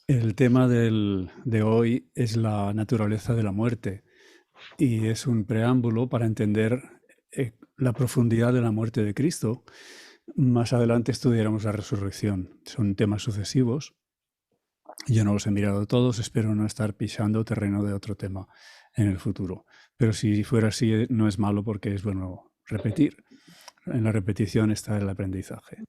El tema de hoy es la naturaleza de la muerte y es un preámbulo para entender la profundidad de la muerte de Cristo. Más adelante estudiaremos la resurrección. Son temas sucesivos. Yo no los he mirado todos, espero no estar pisando terreno de otro tema en el futuro. Pero si fuera así, no es malo porque es bueno repetir. En la repetición está el aprendizaje.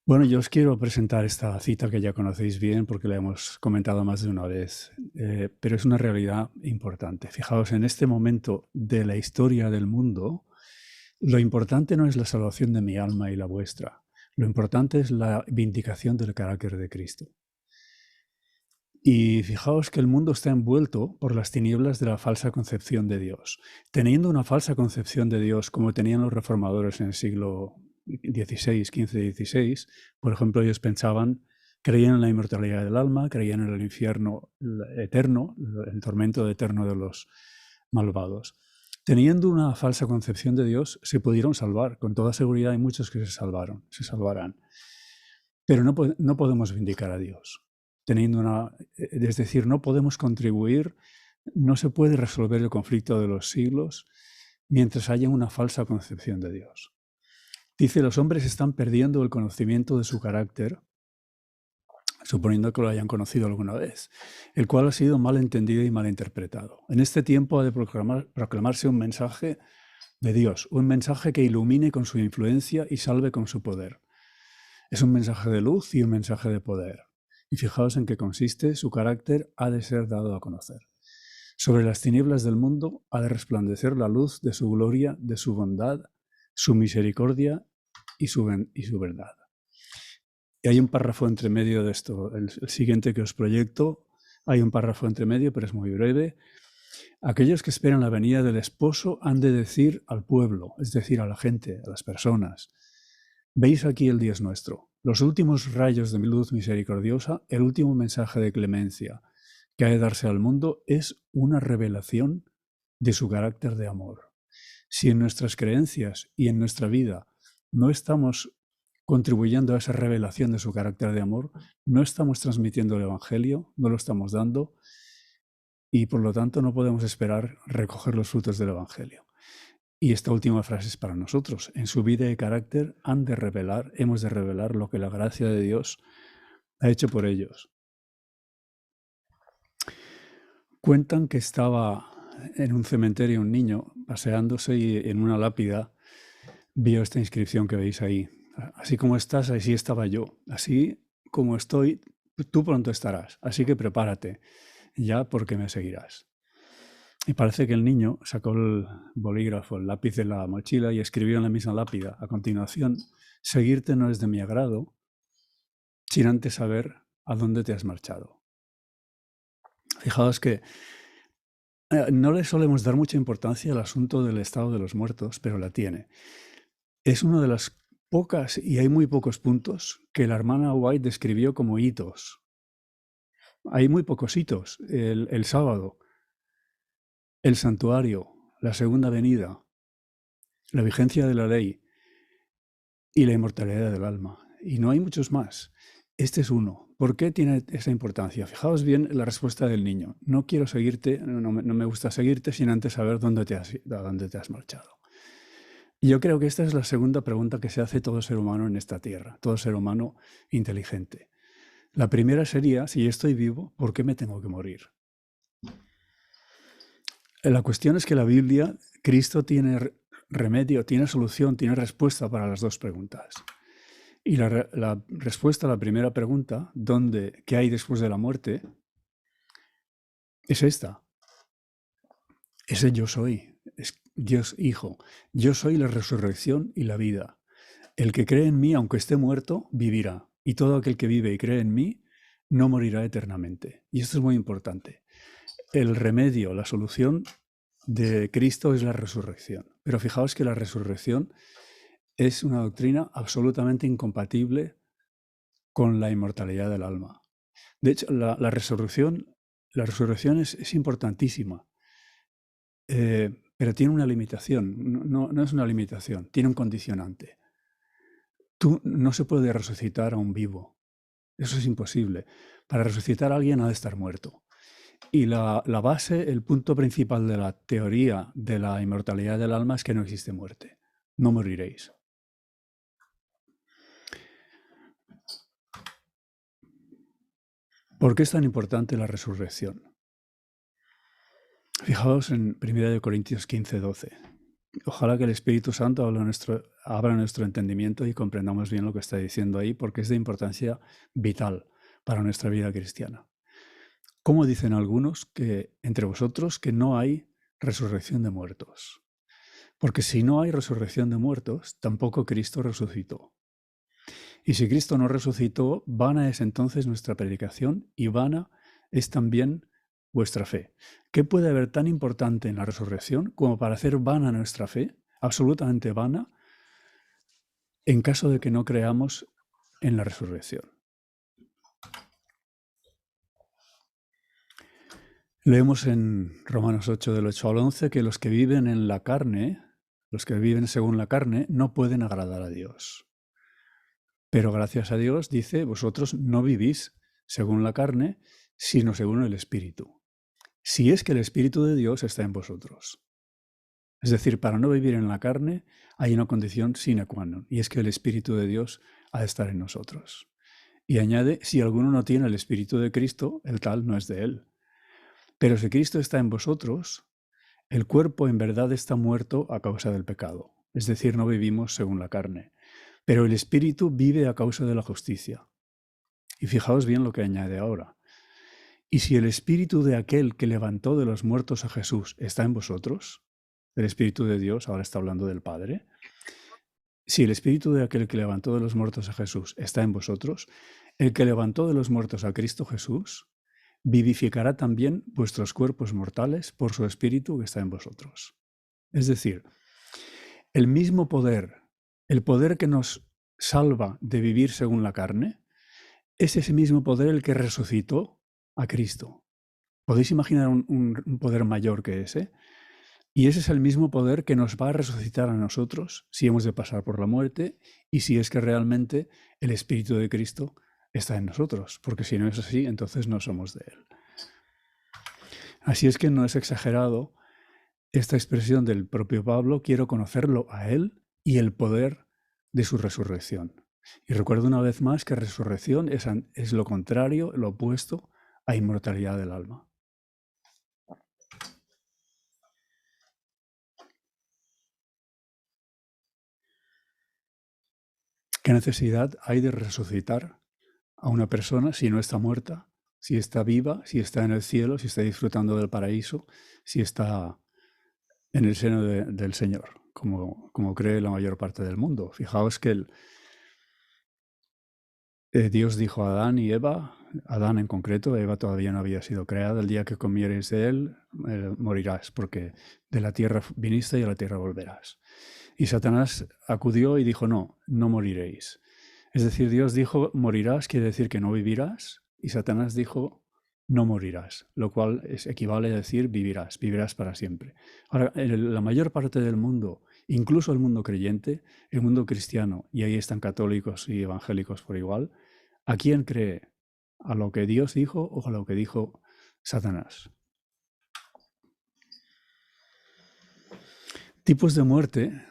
Bueno, yo os quiero presentar esta cita que ya conocéis bien porque la hemos comentado más de una vez, pero es una realidad importante. Fijaos, en este momento de la historia del mundo, lo importante no es la salvación de mi alma y la vuestra, lo importante es la vindicación del carácter de Cristo. Y fijaos que el mundo está envuelto por las tinieblas de la falsa concepción de Dios. Teniendo una falsa concepción de Dios como tenían los reformadores en el siglo XVI, XV, XVI, por ejemplo, ellos creían en la inmortalidad del alma, creían en el infierno eterno, el tormento eterno de los malvados. Teniendo una falsa concepción de Dios, se pudieron salvar. Con toda seguridad hay muchos que se salvarán. Pero no podemos vindicar a Dios. Es decir, no podemos contribuir, no se puede resolver el conflicto de los siglos mientras haya una falsa concepción de Dios. Dice, los hombres están perdiendo el conocimiento de su carácter, suponiendo que lo hayan conocido alguna vez, el cual ha sido mal entendido y mal interpretado. En este tiempo ha de proclamarse un mensaje de Dios, un mensaje que ilumine con su influencia y salve con su poder. Es un mensaje de luz y un mensaje de poder. Y fijaos en qué consiste, su carácter ha de ser dado a conocer. Sobre las tinieblas del mundo ha de resplandecer la luz de su gloria, de su bondad, su misericordia y su verdad. Y hay un párrafo entre medio de esto, el siguiente que os proyecto, hay un párrafo entre medio, pero es muy breve. Aquellos que esperan la venida del esposo han de decir al pueblo, es decir, a la gente, a las personas, veis aquí el Dios nuestro, los últimos rayos de luz misericordiosa, el último mensaje de clemencia que ha de darse al mundo es una revelación de su carácter de amor. Si en nuestras creencias y en nuestra vida no estamos contribuyendo a esa revelación de su carácter de amor, no estamos transmitiendo el Evangelio, no lo estamos dando y por lo tanto no podemos esperar recoger los frutos del Evangelio. Y esta última frase es para nosotros. En su vida y carácter hemos de revelar lo que la gracia de Dios ha hecho por ellos. Cuentan que estaba en un cementerio un niño paseándose y en una lápida vio esta inscripción que veis ahí. Así como estás, así estaba yo. Así como estoy, tú pronto estarás. Así que prepárate ya porque me seguirás. Y parece que el niño sacó el bolígrafo, el lápiz de la mochila y escribió en la misma lápida. A continuación, seguirte no es de mi agrado, sin antes saber a dónde te has marchado. Fijaos que no le solemos dar mucha importancia al asunto del estado de los muertos, pero la tiene. Es una de las pocas, y hay muy pocos puntos, que la hermana White describió como hitos. Hay muy pocos hitos. El sábado, el santuario, la segunda venida, la vigencia de la ley y la inmortalidad del alma. Y no hay muchos más. Este es uno. ¿Por qué tiene esa importancia? Fijaos bien la respuesta del niño. No quiero seguirte, no me gusta seguirte sin antes saber a dónde te has marchado. Y yo creo que esta es la segunda pregunta que se hace todo ser humano en esta tierra, todo ser humano inteligente. La primera sería, si estoy vivo, ¿por qué me tengo que morir? La cuestión es que la Biblia, Cristo tiene remedio, tiene solución, tiene respuesta para las dos preguntas. Y la respuesta a la primera pregunta, ¿qué hay después de la muerte? Es esta. Ese yo soy, es Dios Hijo. Yo soy la resurrección y la vida. El que cree en mí, aunque esté muerto, vivirá. Y todo aquel que vive y cree en mí, no morirá eternamente. Y esto es muy importante. El remedio, la solución de Cristo es la resurrección. Pero fijaos que la resurrección es una doctrina absolutamente incompatible con la inmortalidad del alma. De hecho, la resurrección es importantísima, pero tiene una limitación. No es una limitación, tiene un condicionante. No se puede resucitar a un vivo. Eso es imposible. Para resucitar a alguien ha de estar muerto. Y la base, el punto principal de la teoría de la inmortalidad del alma es que no existe muerte. No moriréis. ¿Por qué es tan importante la resurrección? Fijaos en 1 Corintios 15:12. Ojalá que el Espíritu Santo abra nuestro entendimiento y comprendamos bien lo que está diciendo ahí, porque es de importancia vital para nuestra vida cristiana. ¿Cómo dicen algunos que entre vosotros que no hay resurrección de muertos? Porque si no hay resurrección de muertos, tampoco Cristo resucitó. Y si Cristo no resucitó, vana es entonces nuestra predicación y vana es también vuestra fe. ¿Qué puede haber tan importante en la resurrección como para hacer vana nuestra fe, absolutamente vana, en caso de que no creamos en la resurrección? Leemos en Romanos 8, del 8 al 11, que los que viven en la carne, los que viven según la carne, no pueden agradar a Dios. Pero gracias a Dios, dice, vosotros no vivís según la carne, sino según el Espíritu. Si es que el Espíritu de Dios está en vosotros. Es decir, para no vivir en la carne hay una condición sine qua non, y es que el Espíritu de Dios ha de estar en nosotros. Y añade, si alguno no tiene el Espíritu de Cristo, el tal no es de él. Pero si Cristo está en vosotros, el cuerpo en verdad está muerto a causa del pecado, es decir, no vivimos según la carne, pero el Espíritu vive a causa de la justicia. Y fijaos bien lo que añade ahora. Y si el Espíritu de aquel que levantó de los muertos a Jesús está en vosotros, el Espíritu de Dios, ahora está hablando del Padre, si el Espíritu de aquel que levantó de los muertos a Jesús está en vosotros, el que levantó de los muertos a Cristo Jesús, vivificará también vuestros cuerpos mortales por su Espíritu que está en vosotros. Es decir, el mismo poder, el poder que nos salva de vivir según la carne, es ese mismo poder el que resucitó a Cristo. ¿Podéis imaginar un poder mayor que ese? Y ese es el mismo poder que nos va a resucitar a nosotros si hemos de pasar por la muerte y si es que realmente el Espíritu de Cristo está en nosotros, porque si no es así, entonces no somos de Él. Así es que no es exagerado esta expresión del propio Pablo, quiero conocerlo a Él y el poder de su resurrección. Y recuerdo una vez más que resurrección es lo contrario, lo opuesto a inmortalidad del alma. ¿Qué necesidad hay de resucitar a una persona si no está muerta, si está viva, si está en el cielo, si está disfrutando del paraíso, si está en el seno del Señor, como cree la mayor parte del mundo? Fijaos que Dios dijo a Adán y Eva, Adán en concreto, Eva todavía no había sido creada, el día que comieres de él morirás, porque de la tierra viniste y a la tierra volverás. Y Satanás acudió y dijo, no moriréis. Es decir, Dios dijo, morirás, quiere decir que no vivirás, y Satanás dijo, no morirás, lo cual equivale a decir vivirás para siempre. Ahora, la mayor parte del mundo, incluso el mundo creyente, el mundo cristiano, y ahí están católicos y evangélicos por igual, ¿a quién cree? ¿A lo que Dios dijo o a lo que dijo Satanás? Tipos de muerte.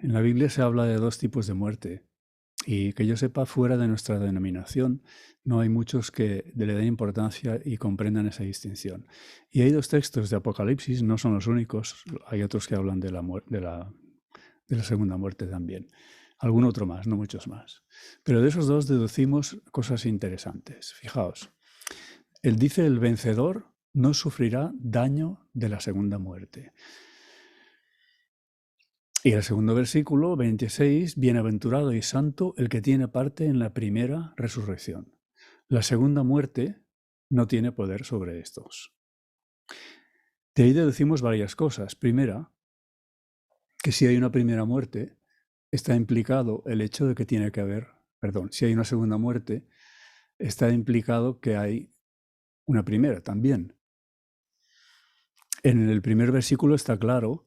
En la Biblia se habla de 2 tipos de muerte. Y que yo sepa, fuera de nuestra denominación, no hay muchos que le den importancia y comprendan esa distinción. Y hay 2 textos de Apocalipsis, no son los únicos, hay otros que hablan de la segunda muerte también. Algún otro más, no muchos más. Pero de esos 2 deducimos cosas interesantes. Fijaos, él dice, el vencedor no sufrirá daño de la segunda muerte. Y el segundo versículo, 26, bienaventurado y santo el que tiene parte en la primera resurrección. La segunda muerte no tiene poder sobre estos. De ahí deducimos varias cosas. Primera, que si hay una primera muerte, está implicado el hecho de que tiene que haber, si hay una segunda muerte, está implicado que hay una primera también. En el primer versículo está claro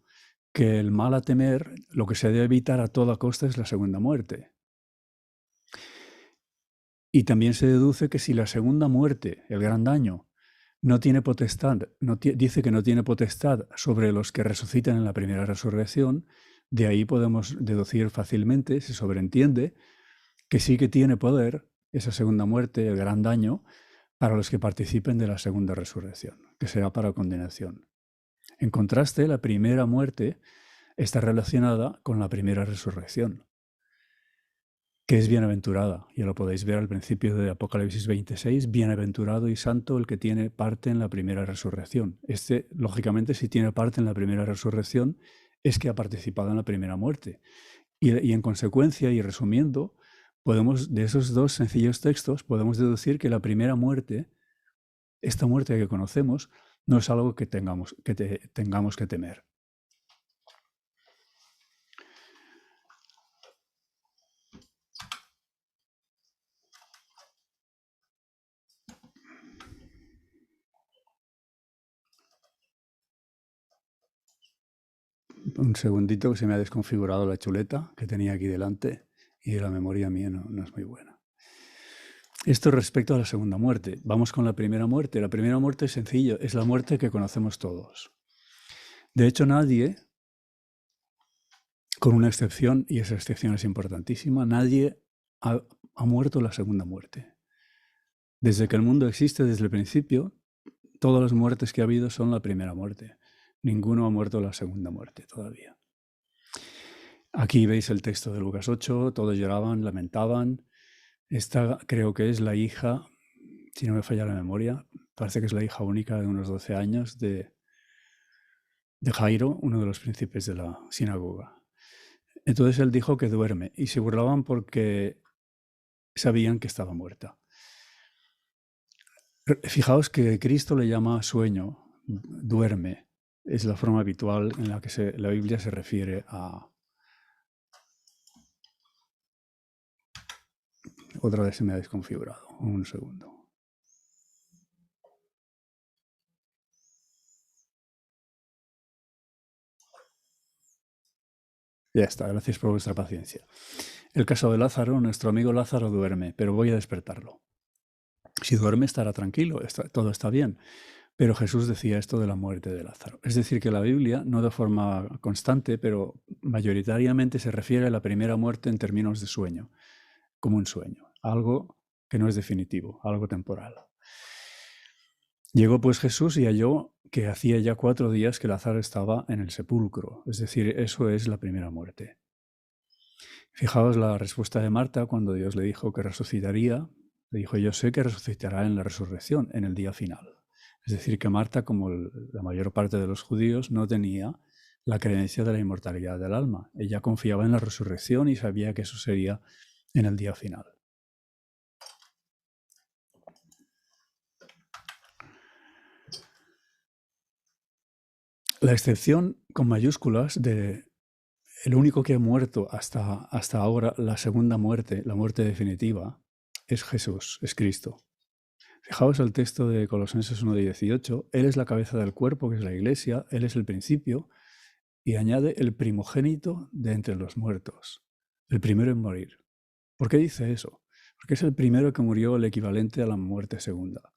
que el mal a temer, lo que se debe evitar a toda costa es la segunda muerte. Y también se deduce que si la segunda muerte, el gran daño, no tiene potestad, dice que no tiene potestad sobre los que resucitan en la primera resurrección, de ahí podemos deducir fácilmente, se sobreentiende, que sí que tiene poder esa segunda muerte, el gran daño, para los que participen de la segunda resurrección, que será para condenación. En contraste, la primera muerte está relacionada con la primera resurrección, que es bienaventurada. Ya lo podéis ver al principio de Apocalipsis 26, bienaventurado y santo el que tiene parte en la primera resurrección. Lógicamente, si tiene parte en la primera resurrección, es que ha participado en la primera muerte. Y en consecuencia, y resumiendo, de esos dos sencillos textos, podemos deducir que la primera muerte, esta muerte que conocemos, no es algo que tengamos que temer. Un segundito que se me ha desconfigurado la chuleta que tenía aquí delante y la memoria mía no es muy buena. Esto respecto a la segunda muerte. Vamos con la primera muerte. La primera muerte es sencillo, es la muerte que conocemos todos. De hecho, nadie, con una excepción, y esa excepción es importantísima, nadie ha muerto la segunda muerte. Desde que el mundo existe, desde el principio, todas las muertes que ha habido son la primera muerte. Ninguno ha muerto la segunda muerte todavía. Aquí veis el texto de Lucas 8, todos lloraban, lamentaban. Esta creo que es la hija, si no me falla la memoria, parece que es la hija única de unos 12 años de Jairo, uno de los príncipes de la sinagoga. Entonces él dijo que duerme y se burlaban porque sabían que estaba muerta. Fijaos que Cristo le llama sueño, duerme. Es la forma habitual en la que la Biblia se refiere a... Otra vez se me ha desconfigurado. Un segundo. Ya está, gracias por vuestra paciencia. El caso de Lázaro, nuestro amigo Lázaro duerme, pero voy a despertarlo. Si duerme estará tranquilo, todo está bien. Pero Jesús decía esto de la muerte de Lázaro. Es decir, que la Biblia, no de forma constante, pero mayoritariamente se refiere a la primera muerte en términos de sueño, como un sueño, algo que no es definitivo, algo temporal. Llegó pues Jesús y halló que hacía ya 4 días que Lázaro estaba en el sepulcro. Es decir, eso es la primera muerte. Fijaos la respuesta de Marta cuando Dios le dijo que resucitaría. Le dijo, yo sé que resucitará en la resurrección, en el día final. Es decir, que Marta, como la mayor parte de los judíos, no tenía la creencia de la inmortalidad del alma. Ella confiaba en la resurrección y sabía que eso sería en el día final. La excepción con mayúsculas de el único que ha muerto hasta ahora, la segunda muerte, la muerte definitiva, es Jesús, es Cristo. Fijaos el texto de Colosenses 1:18, Él es la cabeza del cuerpo, que es la Iglesia, Él es el principio, y añade el primogénito de entre los muertos, el primero en morir. ¿Por qué dice eso? Porque es el primero que murió, el equivalente a la muerte segunda.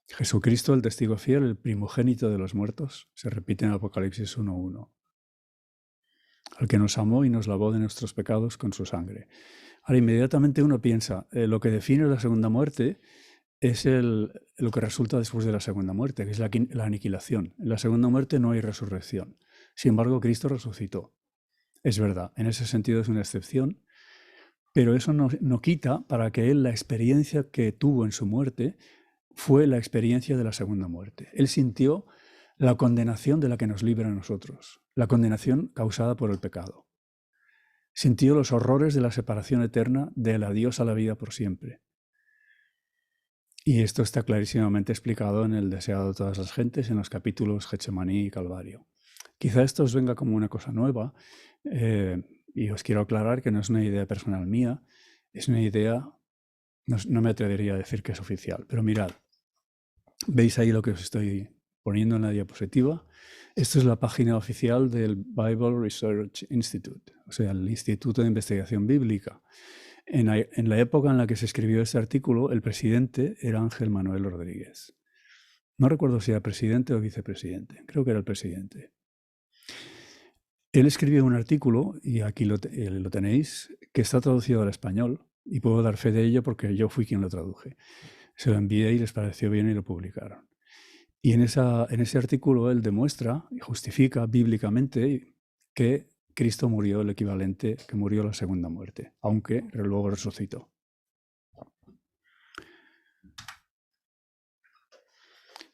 Jesucristo, el testigo fiel, el primogénito de los muertos, se repite en Apocalipsis 1:1. Al que nos amó y nos lavó de nuestros pecados con su sangre. Ahora inmediatamente uno piensa, lo que define la segunda muerte es lo que resulta después de la segunda muerte, que es la aniquilación. En la segunda muerte no hay resurrección. Sin embargo, Cristo resucitó. Es verdad, en ese sentido es una excepción, pero eso no quita para que él la experiencia que tuvo en su muerte fue la experiencia de la segunda muerte. Él sintió la condenación de la que nos libra a nosotros, la condenación causada por el pecado. Sintió los horrores de la separación eterna del adiós a la vida por siempre. Y esto está clarísimamente explicado en el deseado de todas las gentes, en los capítulos Getsemaní y Calvario. Quizá esto os venga como una cosa nueva, y os quiero aclarar que no es una idea personal mía, es una idea, no me atrevería a decir que es oficial, pero mirad, veis ahí lo que os estoy poniendo en la diapositiva. Esto es la página oficial del Bible Research Institute, o sea, el Instituto de Investigación Bíblica. En la época en la que se escribió ese artículo, el presidente era Ángel Manuel Rodríguez. No recuerdo si era presidente o vicepresidente, creo que era el presidente. Él escribió un artículo, y aquí lo tenéis, que está traducido al español, y puedo dar fe de ello porque yo fui quien lo traduje. Se lo envié y les pareció bien y lo publicaron. Y en ese artículo él demuestra y justifica bíblicamente que Cristo murió el equivalente, que murió la segunda muerte, aunque luego resucitó.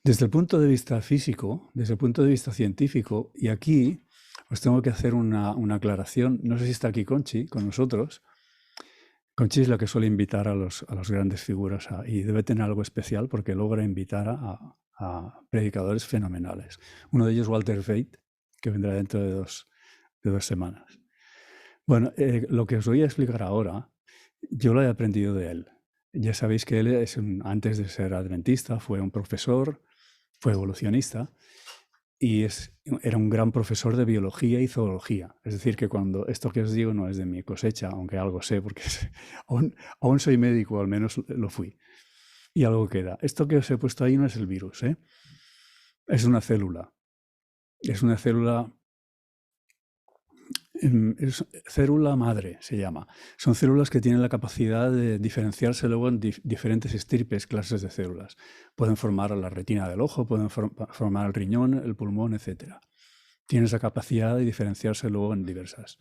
Desde el punto de vista físico, desde el punto de vista científico, y aquí os tengo que hacer una aclaración. No sé si está aquí Conchi con nosotros. Conchi es la que suele invitar a los grandes figuras y debe tener algo especial porque logra invitar a predicadores fenomenales. Uno de ellos, Walter Veit, que vendrá dentro de dos semanas. Bueno, lo que os voy a explicar ahora, yo lo he aprendido de él. Ya sabéis que él antes de ser adventista fue un profesor, fue evolucionista y era un gran profesor de biología y zoología. Es decir, que cuando esto que os digo no es de mi cosecha, aunque algo sé, porque aún soy médico, al menos lo fui. Y algo queda. Esto que os he puesto ahí no es el virus, ¿eh? Es una célula. Es una célula... Es célula madre, se llama. Son células que tienen la capacidad de diferenciarse luego en diferentes estirpes, clases de células. Pueden formar la retina del ojo, pueden formar el riñón, el pulmón, etc. Tienen esa capacidad de diferenciarse luego en diversas.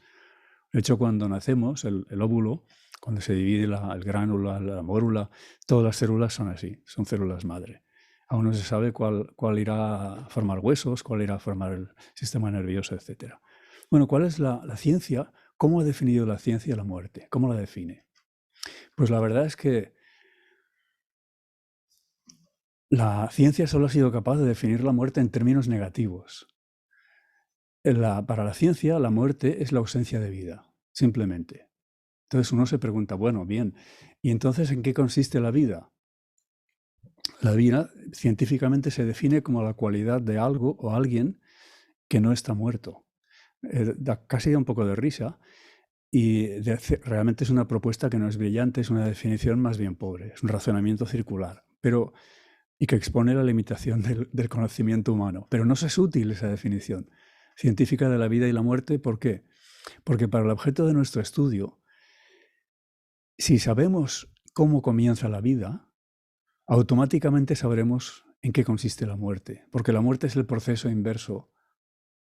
De hecho, cuando nacemos, el óvulo, cuando se divide el gránulo, la mórula, todas las células son así, son células madre. Aún no se sabe cuál irá a formar huesos, cuál irá a formar el sistema nervioso, etc. Bueno, ¿cuál es la ciencia? ¿Cómo ha definido la ciencia la muerte? ¿Cómo la define? Pues la verdad es que la ciencia solo ha sido capaz de definir la muerte en términos negativos. Para la ciencia, la muerte es la ausencia de vida, simplemente. Entonces uno se pregunta, bueno, bien, ¿y entonces en qué consiste la vida? La vida científicamente se define como la cualidad de algo o alguien que no está muerto. Casi da un poco de risa y realmente es una propuesta que no es brillante, es una definición más bien pobre, es un razonamiento circular, y que expone la limitación del conocimiento humano. Pero no es útil esa definición científica de la vida y la muerte. ¿Por qué? Porque para el objeto de nuestro estudio, si sabemos cómo comienza la vida, automáticamente sabremos en qué consiste la muerte, porque la muerte es el proceso inverso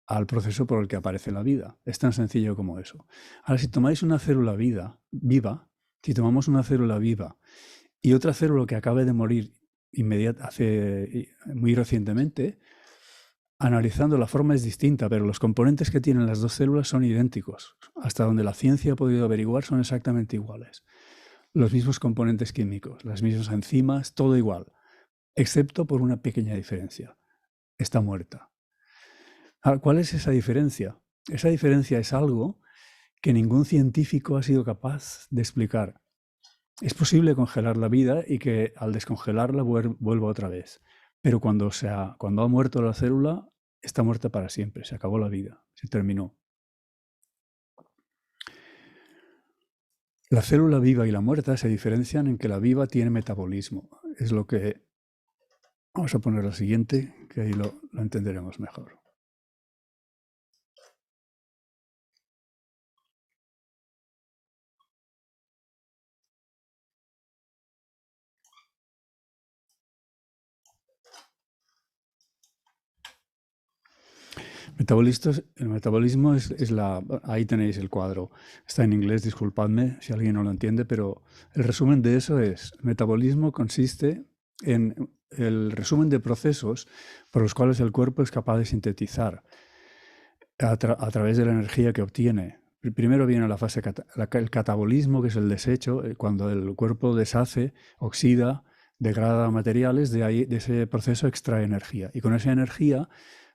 al proceso por el que aparece la vida. Es tan sencillo como eso. Ahora, si tomáis una célula viva, si tomamos una célula viva y otra célula que acabe de morir muy recientemente, analizando la forma es distinta, pero los componentes que tienen las dos células son idénticos. Hasta donde la ciencia ha podido averiguar son exactamente iguales. Los mismos componentes químicos, las mismas enzimas, todo igual, excepto por una pequeña diferencia. Está muerta. ¿Cuál es esa diferencia? Esa diferencia es algo que ningún científico ha sido capaz de explicar. Es posible congelar la vida y que al descongelarla vuelva otra vez. Pero cuando ha muerto la célula, está muerta para siempre. Se acabó la vida, se terminó. La célula viva y la muerta se diferencian en que la viva tiene metabolismo. Es lo que... Vamos a poner la siguiente, que ahí lo entenderemos mejor. El metabolismo es la... Ahí tenéis el cuadro. Está en inglés, disculpadme si alguien no lo entiende, pero el resumen de eso es: el metabolismo consiste en el resumen de procesos por los cuales el cuerpo es capaz de sintetizar a través de la energía que obtiene. Primero viene la fase el catabolismo, que es el desecho, cuando el cuerpo deshace, oxida, degrada materiales, de ese proceso extrae energía. Y con esa energía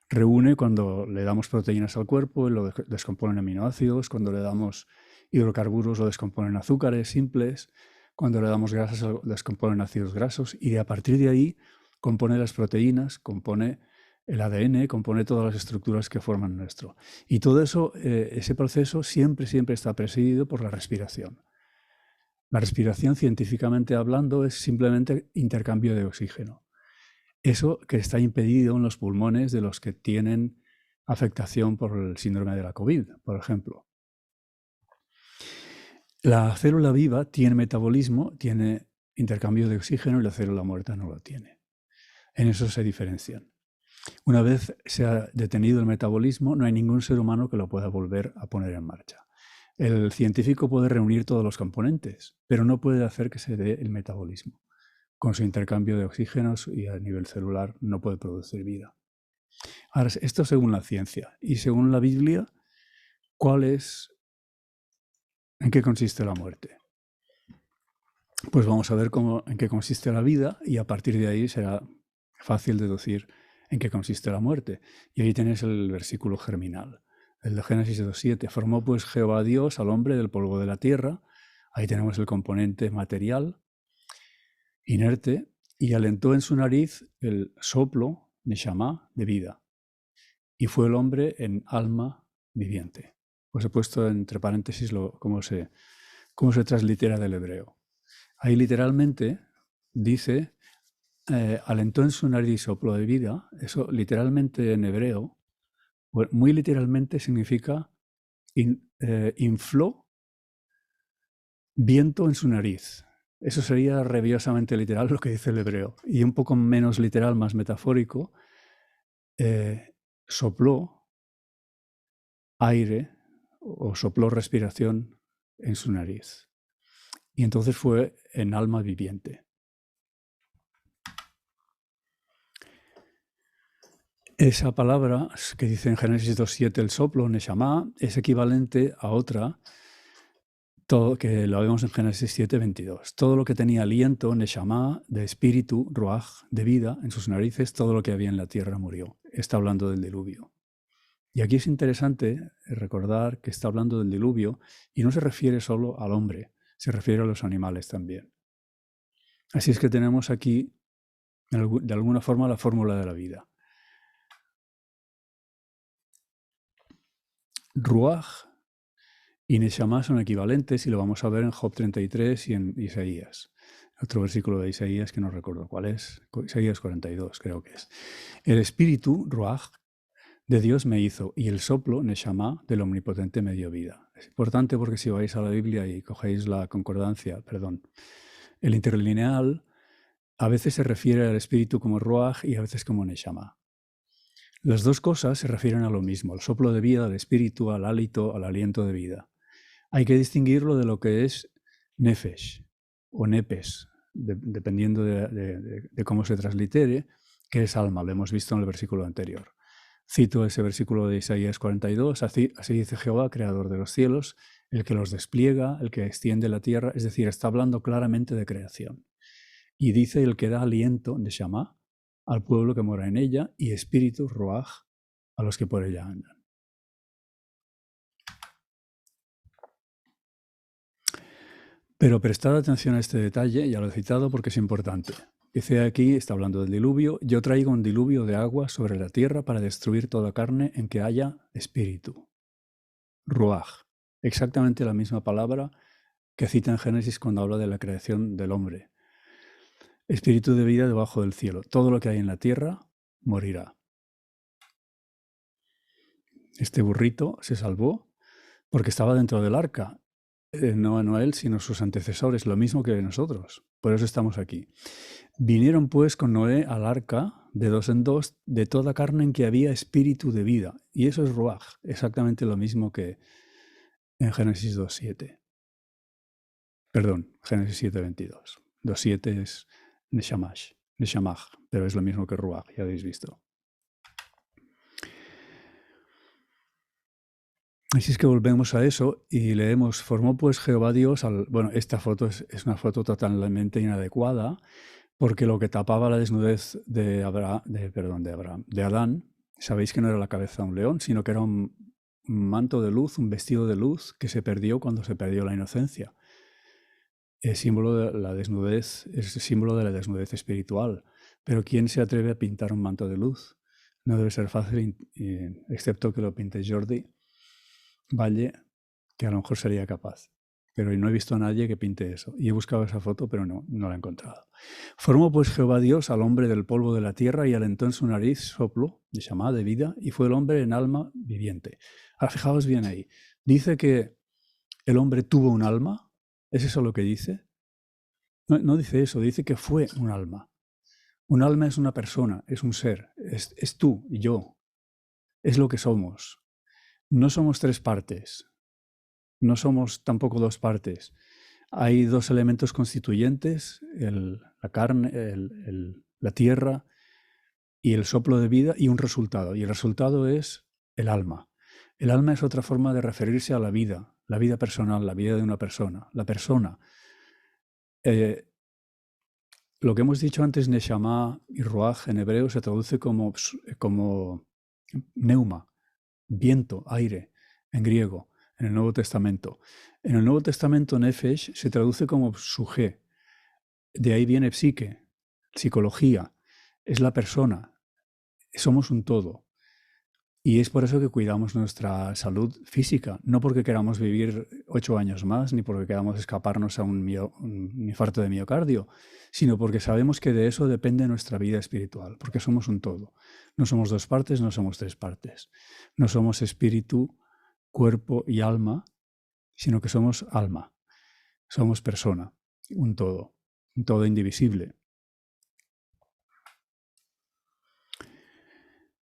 reúne, cuando le damos proteínas al cuerpo, lo descomponen aminoácidos; cuando le damos hidrocarburos, lo descomponen azúcares simples; cuando le damos grasas, lo descomponen ácidos grasos, y a partir de ahí compone las proteínas, compone el ADN, compone todas las estructuras que forman nuestro. Y todo eso, ese proceso siempre está presidido por la respiración. La respiración, científicamente hablando, es simplemente intercambio de oxígeno. Eso que está impedido en los pulmones de los que tienen afectación por el síndrome de la COVID, por ejemplo. La célula viva tiene metabolismo, tiene intercambio de oxígeno, y la célula muerta no lo tiene. En eso se diferencian. Una vez se ha detenido el metabolismo, no hay ningún ser humano que lo pueda volver a poner en marcha. El científico puede reunir todos los componentes, pero no puede hacer que se dé el metabolismo. Con su intercambio de oxígenos y a nivel celular no puede producir vida. Ahora, esto según la ciencia. Y según la Biblia, ¿en qué consiste la muerte? Pues vamos a ver en qué consiste la vida, y a partir de ahí será fácil deducir en qué consiste la muerte. Y ahí tenéis el versículo germinal, el de Génesis 2:7. Formó pues Jehová Dios al hombre del polvo de la tierra. Ahí tenemos el componente material, inerte, y alentó en su nariz el soplo, neshama, de vida. Y fue el hombre en alma viviente. Os he puesto entre paréntesis cómo se translitera del hebreo. Ahí literalmente dice, alentó en su nariz soplo de vida. Eso literalmente en hebreo, muy literalmente significa infló viento en su nariz. Eso sería rabiosamente literal lo que dice el hebreo. Y un poco menos literal, más metafórico, sopló aire o sopló respiración en su nariz. Y entonces fue en alma viviente. Esa palabra que dice en Génesis 2:7, el soplo, neshama, es equivalente a otra, todo que lo vemos en Génesis 7:22. Todo lo que tenía aliento, neshama, de espíritu, ruach, de vida, en sus narices, todo lo que había en la tierra murió. Está hablando del diluvio. Y aquí es interesante recordar que está hablando del diluvio y no se refiere solo al hombre, se refiere a los animales también. Así es que tenemos aquí, de alguna forma, la fórmula de la vida. Ruach y neshama son equivalentes, y lo vamos a ver en Job 33 y en Isaías. Otro versículo de Isaías que no recuerdo cuál es, Isaías 42 creo que es. El espíritu, ruach, de Dios me hizo, y el soplo, neshama, del omnipotente me dio vida. Es importante porque si vais a la Biblia y cogéis la concordancia, el interlineal a veces se refiere al espíritu como ruach y a veces como neshama. Las dos cosas se refieren a lo mismo, al soplo de vida, al espíritu, al hálito, al aliento de vida. Hay que distinguirlo de lo que es nefesh o nepes, dependiendo de cómo se translitere, que es alma. Lo hemos visto en el versículo anterior. Cito ese versículo de Isaías 42, así dice Jehová, creador de los cielos, el que los despliega, el que extiende la tierra, es decir, está hablando claramente de creación. Y dice el que da aliento, neshama, al pueblo que mora en ella, y espíritu, ruach, a los que por ella andan. Pero prestad atención a este detalle, ya lo he citado porque es importante. Dice aquí, está hablando del diluvio, yo traigo un diluvio de agua sobre la tierra para destruir toda carne en que haya espíritu. Ruach, exactamente la misma palabra que cita en Génesis cuando habla de la creación del hombre. Espíritu de vida debajo del cielo. Todo lo que hay en la tierra morirá. Este burrito se salvó porque estaba dentro del arca. No él, sino sus antecesores, lo mismo que nosotros. Por eso estamos aquí. Vinieron pues con Noé al arca de 2 en 2 de toda carne en que había espíritu de vida. Y eso es ruach, exactamente lo mismo que en Génesis 2:7. Perdón, Génesis 7:22. 2:7 es neshamach, pero es lo mismo que ruach, ya habéis visto. Así es que volvemos a eso y leemos, formó pues Jehová Dios Bueno, esta foto es una foto totalmente inadecuada, porque lo que tapaba la desnudez de Adán, sabéis que no era la cabeza de un león, sino que era un manto de luz, un vestido de luz que se perdió cuando se perdió la inocencia. Es símbolo de la desnudez, es símbolo de la desnudez espiritual. Pero ¿quién se atreve a pintar un manto de luz? No debe ser fácil, excepto que lo pinte Jordi Valle, que a lo mejor sería capaz. pero no he visto a nadie que pinte eso. Y he buscado esa foto, pero no la he encontrado. Formó pues Jehová Dios al hombre del polvo de la tierra y alentó en su nariz soplo de Shamá, de vida, y fue el hombre en alma viviente. Ahora fijaos bien ahí. Dice que el hombre tuvo un alma. ¿Es eso lo que dice? No dice eso, dice que fue un alma. Un alma es una persona, es un ser, es tú y yo. Es lo que somos. No somos tres partes. No somos tampoco dos partes. Hay dos elementos constituyentes, la carne, la tierra y el soplo de vida, y un resultado. Y el resultado es el alma. El alma es otra forma de referirse a la vida personal, la vida de una persona. La persona. Lo que hemos dicho antes, Neshama y Ruach en hebreo, se traduce como pneuma, viento, aire, en griego, en el Nuevo Testamento. En el Nuevo Testamento, Nefesh se traduce como suje. De ahí viene psique, psicología. Es la persona. Somos un todo. Y es por eso que cuidamos nuestra salud física. No porque queramos vivir 8 años más, ni porque queramos escaparnos a un infarto de miocardio, sino porque sabemos que de eso depende nuestra vida espiritual, porque somos un todo. No somos dos partes, no somos tres partes. No somos espíritu, cuerpo y alma, sino que somos alma. Somos persona, un todo indivisible.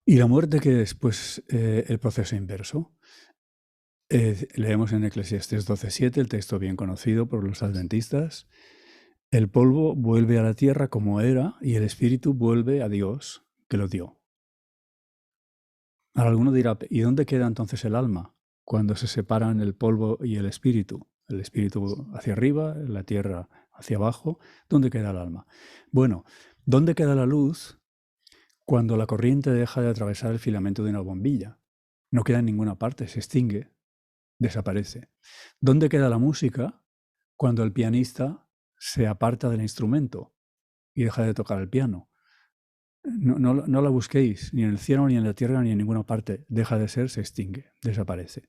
¿Y la muerte qué es? Pues el proceso inverso. Leemos en Eclesiastés 12:7, el texto bien conocido por los adventistas. El polvo vuelve a la tierra como era y el espíritu vuelve a Dios que lo dio. Ahora alguno dirá, ¿y dónde queda entonces el alma cuando se separan el polvo y el espíritu? El espíritu hacia arriba, la tierra hacia abajo. ¿Dónde queda el alma? Bueno, ¿dónde queda la luz cuando la corriente deja de atravesar el filamento de una bombilla? No queda en ninguna parte, se extingue, desaparece. ¿Dónde queda la música cuando el pianista se aparta del instrumento y deja de tocar el piano? No la busquéis, ni en el cielo, ni en la tierra, ni en ninguna parte. Deja de ser, se extingue, desaparece.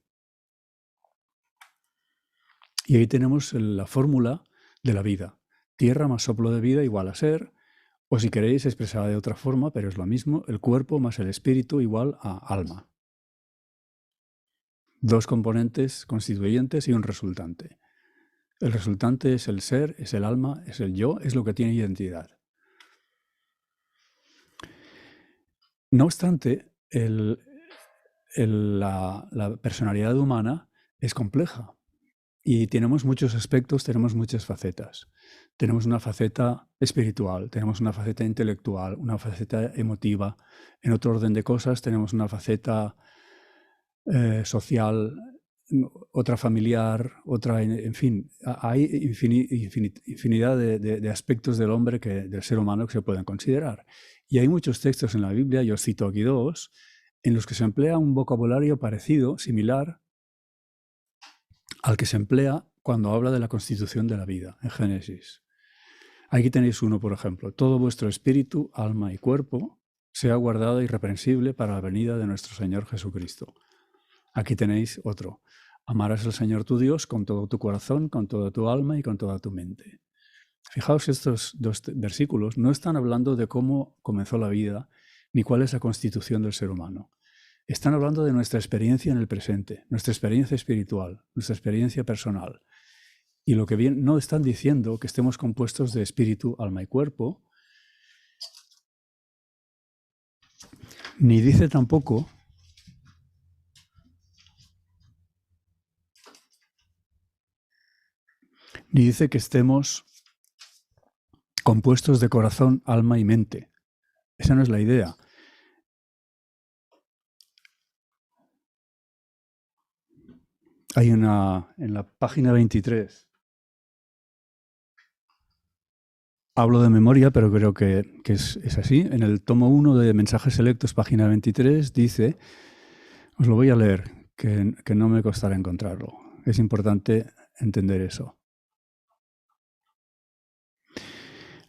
Y ahí tenemos la fórmula de la vida. Tierra más soplo de vida igual a ser, o si queréis expresada de otra forma, pero es lo mismo, el cuerpo más el espíritu igual a alma. Dos componentes constituyentes y un resultante. El resultante es el ser, es el alma, es el yo, es lo que tiene identidad. No obstante, la personalidad humana es compleja y tenemos muchos aspectos, tenemos muchas facetas. Tenemos una faceta espiritual, tenemos una faceta intelectual, una faceta emotiva. En otro orden de cosas tenemos una faceta social, otra familiar, otra, en fin, hay infinidad de aspectos del hombre, del ser humano, que se pueden considerar. Y hay muchos textos en la Biblia, yo os cito aquí dos, en los que se emplea un vocabulario parecido, similar, al que se emplea cuando habla de la constitución de la vida, en Génesis. Aquí tenéis uno, por ejemplo: todo vuestro espíritu, alma y cuerpo sea guardado irreprensible para la venida de nuestro Señor Jesucristo. Aquí tenéis otro: amarás al Señor tu Dios con todo tu corazón, con toda tu alma y con toda tu mente. Fijaos, estos dos versículos no están hablando de cómo comenzó la vida, ni cuál es la constitución del ser humano. Están hablando de nuestra experiencia en el presente, nuestra experiencia espiritual, nuestra experiencia personal. Y lo que bien, no están diciendo que estemos compuestos de espíritu, alma y cuerpo, ni dice tampoco que estemos compuestos de corazón, alma y mente. Esa no es la idea. Hay en la página 23, hablo de memoria, pero creo que es así. En el tomo 1 de Mensajes Selectos, página 23, dice, os lo voy a leer, que no me costará encontrarlo. Es importante entender eso.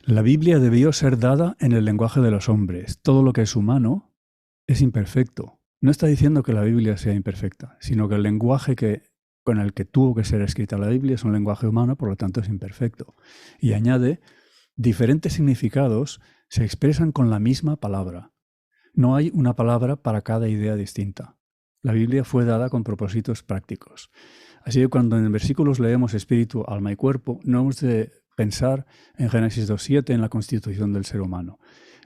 La Biblia debió ser dada en el lenguaje de los hombres. Todo lo que es humano es imperfecto. No está diciendo que la Biblia sea imperfecta, sino que el lenguaje que con el que tuvo que ser escrita la Biblia es un lenguaje humano, por lo tanto es imperfecto. Y añade, diferentes significados se expresan con la misma palabra. No hay una palabra para cada idea distinta. La Biblia fue dada con propósitos prácticos. Así que cuando en versículos leemos espíritu, alma y cuerpo, no hemos de pensar en Génesis 2.7 en la constitución del ser humano.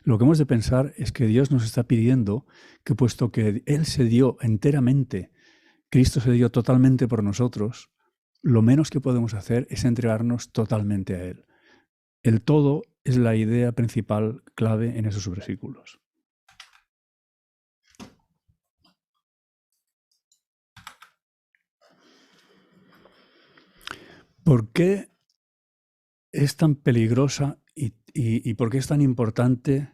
Lo que hemos de pensar es que Dios nos está pidiendo que, puesto que Él se dio enteramente, Cristo se dio totalmente por nosotros, lo menos que podemos hacer es entregarnos totalmente a Él. El todo es la idea principal clave en esos versículos. ¿Por qué es tan peligrosa y por qué es tan importante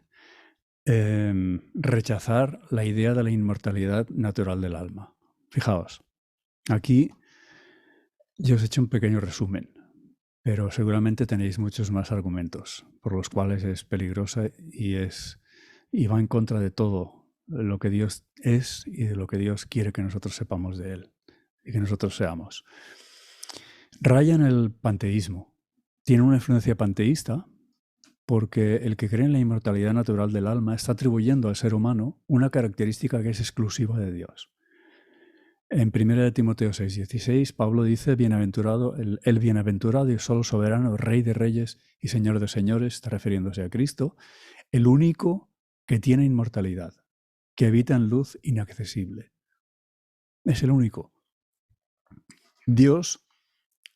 rechazar la idea de la inmortalidad natural del alma? Fijaos, aquí yo os he hecho un pequeño resumen, pero seguramente tenéis muchos más argumentos por los cuales es peligrosa y va en contra de todo lo que Dios es y de lo que Dios quiere que nosotros sepamos de Él y que nosotros seamos. Raya en el panteísmo. Tiene una influencia panteísta porque el que cree en la inmortalidad natural del alma está atribuyendo al ser humano una característica que es exclusiva de Dios. En 1 Timoteo 6:16, Pablo dice, bienaventurado, el bienaventurado y solo soberano, Rey de reyes y Señor de señores, está refiriéndose a Cristo, el único que tiene inmortalidad, que habita en luz inaccesible. Es el único. Dios,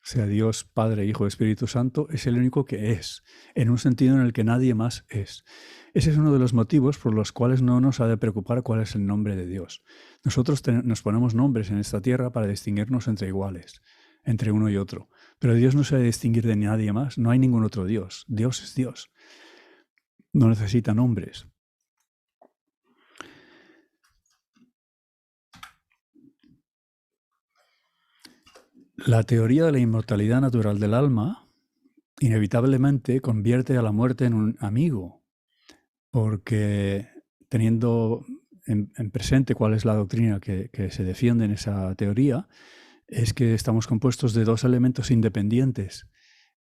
sea Dios, Padre, Hijo, Espíritu Santo, es el único que es, en un sentido en el que nadie más es. Ese es uno de los motivos por los cuales no nos ha de preocupar cuál es el nombre de Dios. Nosotros nos ponemos nombres en esta tierra para distinguirnos entre iguales, entre uno y otro. Pero Dios no se ha de distinguir de nadie más, no hay ningún otro Dios. Dios es Dios. No necesita nombres. La teoría de la inmortalidad natural del alma inevitablemente convierte a la muerte en un amigo, porque teniendo en presente cuál es la doctrina que se defiende en esa teoría, es que estamos compuestos de dos elementos independientes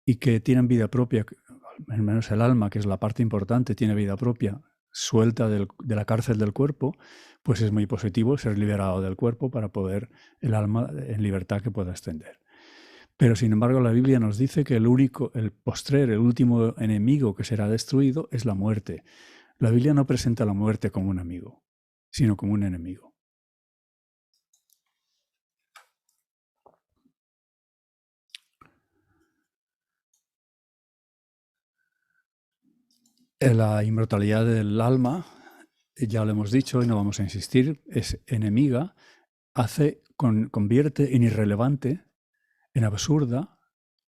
y que tienen vida propia, al menos el alma, que es la parte importante, tiene vida propia, suelta de la cárcel del cuerpo, pues es muy positivo ser liberado del cuerpo para poder el alma en libertad que pueda ascender. Pero sin embargo la Biblia nos dice que el último enemigo que será destruido es la muerte. La Biblia no presenta la muerte como un amigo, sino como un enemigo. La inmortalidad del alma, ya lo hemos dicho y no vamos a insistir, es enemiga, convierte en irrelevante, en absurda,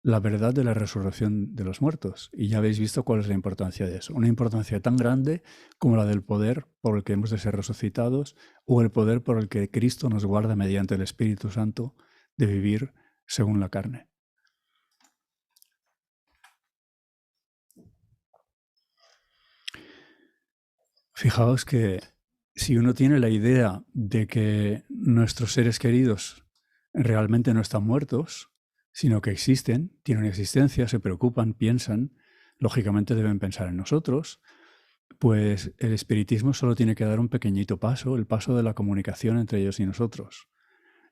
la verdad de la resurrección de los muertos. Y ya habéis visto cuál es la importancia de eso. Una importancia tan grande como la del poder por el que hemos de ser resucitados o el poder por el que Cristo nos guarda mediante el Espíritu Santo de vivir según la carne. Fijaos que si uno tiene la idea de que nuestros seres queridos realmente no están muertos, sino que existen, tienen existencia, se preocupan, piensan, lógicamente deben pensar en nosotros, pues el espiritismo solo tiene que dar un pequeñito paso, el paso de la comunicación entre ellos y nosotros.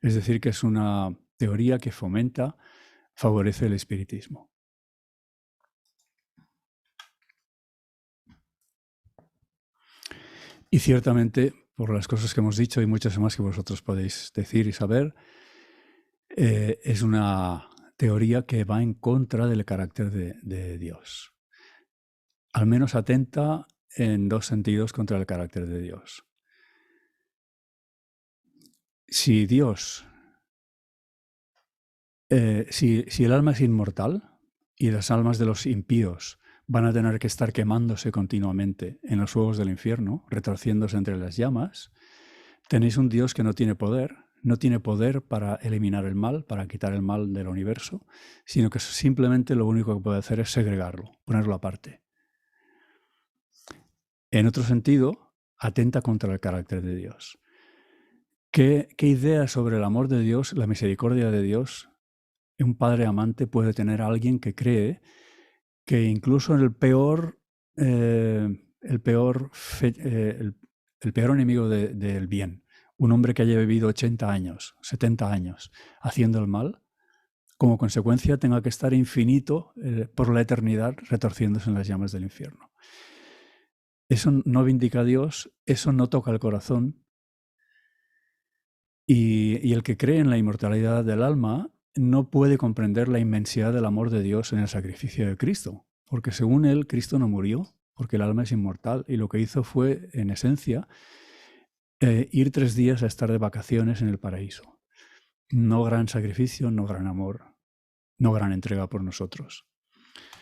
Es decir, que es una teoría que favorece el espiritismo. Y ciertamente, por las cosas que hemos dicho y muchas más que vosotros podéis decir y saber, es una teoría que va en contra del carácter de Dios. Al menos atenta en dos sentidos contra el carácter de Dios. Si Dios, si el alma es inmortal y las almas de los impíos van a tener que estar quemándose continuamente en los fuegos del infierno, retorciéndose entre las llamas, tenéis un Dios que no tiene poder para eliminar el mal, para quitar el mal del universo, sino que simplemente lo único que puede hacer es segregarlo, ponerlo aparte. En otro sentido, atenta contra el carácter de Dios. ¿Qué idea sobre el amor de Dios, la misericordia de Dios, un padre amante puede tener alguien que cree que incluso en el peor enemigo del bien, un hombre que haya vivido 80 años, 70 años haciendo el mal, como consecuencia tenga que estar infinito por la eternidad retorciéndose en las llamas del infierno? Eso no vindica a Dios, eso no toca el corazón. Y el que cree en la inmortalidad del alma no puede comprender la inmensidad del amor de Dios en el sacrificio de Cristo, porque según él, Cristo no murió, porque el alma es inmortal, y lo que hizo fue, en esencia, ir 3 días a estar de vacaciones en el paraíso. No gran sacrificio, no gran amor, no gran entrega por nosotros.